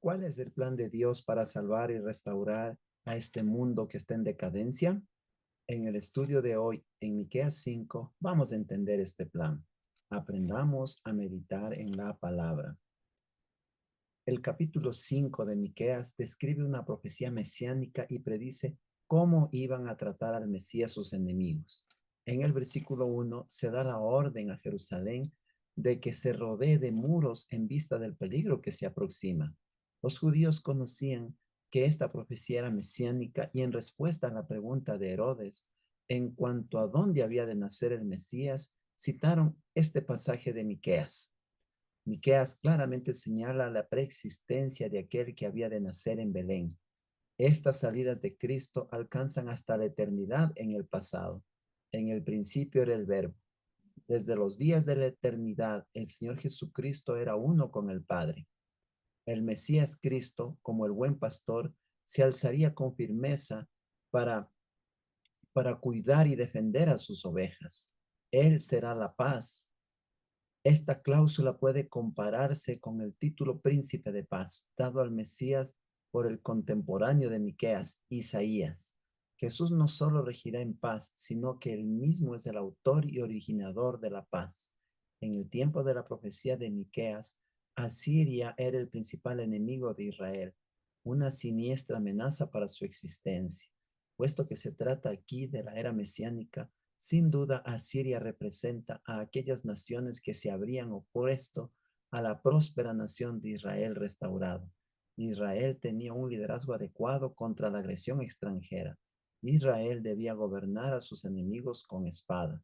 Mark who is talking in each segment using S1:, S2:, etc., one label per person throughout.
S1: ¿Cuál es el plan de Dios para salvar y restaurar a este mundo que está en decadencia? En el estudio de hoy, en Miqueas 5, vamos a entender este plan. Aprendamos a meditar en la palabra. El capítulo 5 de Miqueas describe una profecía mesiánica y predice cómo iban a tratar al Mesías sus enemigos. En el versículo 1 se da la orden a Jerusalén de que se rodee de muros en vista del peligro que se aproxima. Los judíos conocían que esta profecía era mesiánica y en respuesta a la pregunta de Herodes en cuanto a dónde había de nacer el Mesías, citaron este pasaje de Miqueas. Miqueas claramente señala la preexistencia de aquel que había de nacer en Belén. Estas salidas de Cristo alcanzan hasta la eternidad en el pasado. En el principio era el Verbo. Desde los días de la eternidad, el Señor Jesucristo era uno con el Padre. El Mesías Cristo, como el buen pastor, se alzaría con firmeza para, para cuidar y defender a sus ovejas. Él será la paz. Esta cláusula puede compararse con el título Príncipe de Paz, dado al Mesías por el contemporáneo de Miqueas, Isaías. Jesús no solo regirá en paz, sino que él mismo es el autor y originador de la paz. En el tiempo de la profecía de Miqueas, Asiria era el principal enemigo de Israel, una siniestra amenaza para su existencia. Puesto que se trata aquí de la era mesiánica, sin duda, Asiria representa a aquellas naciones que se habrían opuesto a la próspera nación de Israel restaurado. Israel tenía un liderazgo adecuado contra la agresión extranjera. Israel debía gobernar a sus enemigos con espada.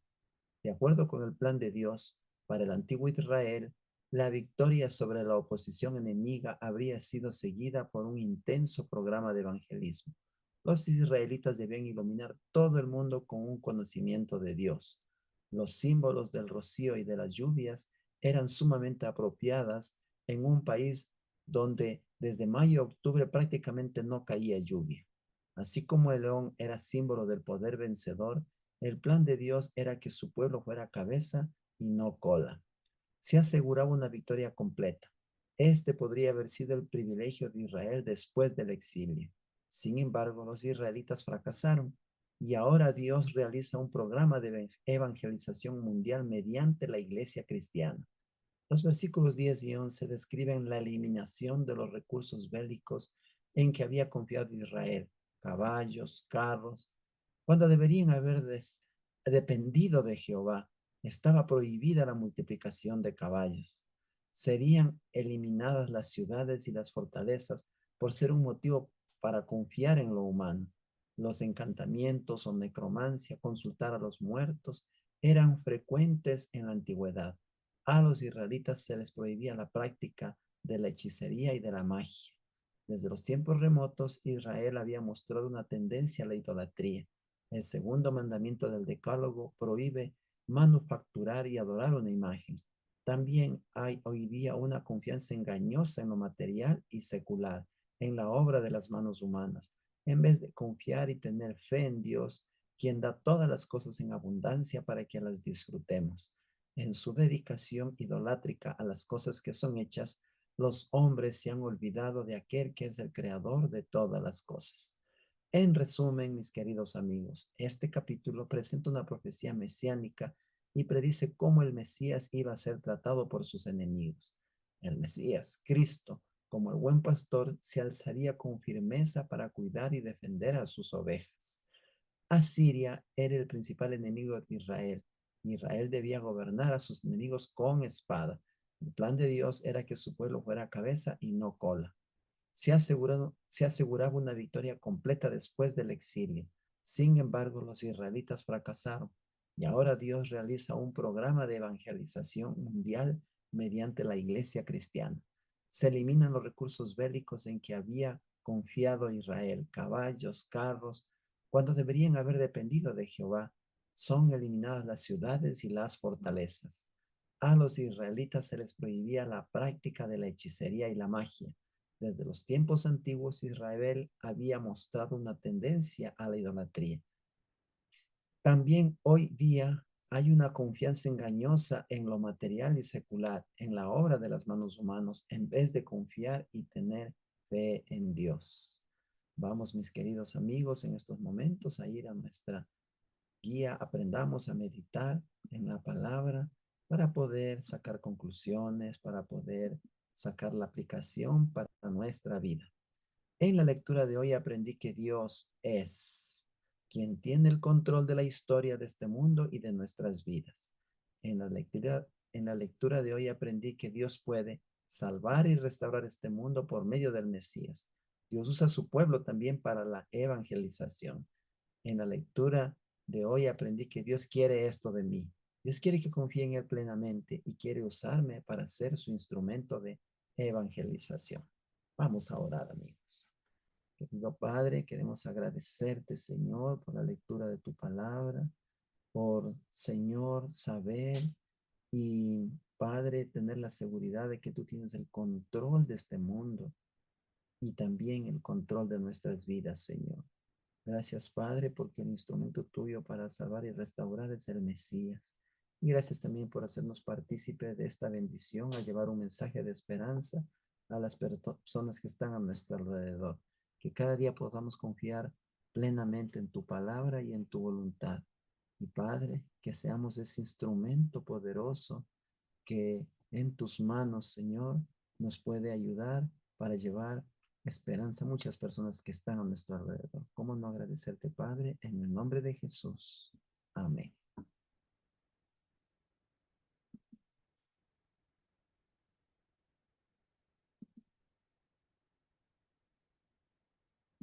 S1: De acuerdo con el plan de Dios para el antiguo Israel, la victoria sobre la oposición enemiga habría sido seguida por un intenso programa de evangelismo. Los israelitas debían iluminar todo el mundo con un conocimiento de Dios. Los símbolos del rocío y de las lluvias eran sumamente apropiadas en un país donde desde mayo a octubre prácticamente no caía lluvia. Así como el león era símbolo del poder vencedor, el plan de Dios era que su pueblo fuera cabeza y no cola. Se aseguraba una victoria completa. Este podría haber sido el privilegio de Israel después del exilio. Sin embargo, los israelitas fracasaron y ahora Dios realiza un programa de evangelización mundial mediante la iglesia cristiana. Los versículos 10 y 11 describen la eliminación de los recursos bélicos en que había confiado Israel, caballos, carros, cuando deberían haber dependido de Jehová. Estaba prohibida la multiplicación de caballos. Serían eliminadas las ciudades y las fortalezas por ser un motivo para confiar en lo humano. Los encantamientos o necromancia, consultar a los muertos, eran frecuentes en la antigüedad. A los israelitas se les prohibía la práctica de la hechicería y de la magia. Desde los tiempos remotos, Israel había mostrado una tendencia a la idolatría. El segundo mandamiento del Decálogo prohíbe manufacturar y adorar una imagen. También hay hoy día una confianza engañosa en lo material y secular, en la obra de las manos humanas, en vez de confiar y tener fe en Dios, quien da todas las cosas en abundancia para que las disfrutemos. En su dedicación idolátrica a las cosas que son hechas, los hombres se han olvidado de aquel que es el creador de todas las cosas. En resumen, mis queridos amigos, este capítulo presenta una profecía mesiánica y predice cómo el Mesías iba a ser tratado por sus enemigos. El Mesías, Cristo, como el buen pastor, se alzaría con firmeza para cuidar y defender a sus ovejas. Asiria era el principal enemigo de Israel. Israel debía gobernar a sus enemigos con espada. El plan de Dios era que su pueblo fuera cabeza y no cola. Se aseguraba una victoria completa después del exilio. Sin embargo, los israelitas fracasaron y ahora Dios realiza un programa de evangelización mundial mediante la iglesia cristiana. Se eliminan los recursos bélicos en que había confiado Israel, caballos, carros, cuando deberían haber dependido de Jehová. Son eliminadas las ciudades y las fortalezas. A los israelitas se les prohibía la práctica de la hechicería y la magia. Desde los tiempos antiguos, Israel había mostrado una tendencia a la idolatría. También hoy día hay una confianza engañosa en lo material y secular, en la obra de las manos humanas, en vez de confiar y tener fe en Dios. Vamos, mis queridos amigos, en estos momentos a ir a nuestra guía. Aprendamos a meditar en la palabra para poder sacar conclusiones, para poder sacar la aplicación para nuestra vida. En la lectura de hoy aprendí que Dios es quien tiene el control de la historia de este mundo y de nuestras vidas. En la lectura de hoy aprendí que Dios puede salvar y restaurar este mundo por medio del Mesías. Dios usa a su pueblo también para la evangelización. En la lectura de hoy aprendí que Dios quiere esto de mí. Dios quiere que confíe en Él plenamente y quiere usarme para ser su instrumento de evangelización. Vamos a orar, amigos. Querido Padre, queremos agradecerte, Señor, por la lectura de tu palabra, por, Señor, saber y, Padre, tener la seguridad de que tú tienes el control de este mundo y también el control de nuestras vidas, Señor. Gracias, Padre, porque el instrumento tuyo para salvar y restaurar es el Mesías. Y gracias también por hacernos partícipe de esta bendición, a llevar un mensaje de esperanza a las personas que están a nuestro alrededor. Que cada día podamos confiar plenamente en tu palabra y en tu voluntad. Y Padre, que seamos ese instrumento poderoso que en tus manos, Señor, nos puede ayudar para llevar esperanza a muchas personas que están a nuestro alrededor. ¿Cómo no agradecerte, Padre? En el nombre de Jesús. Amén.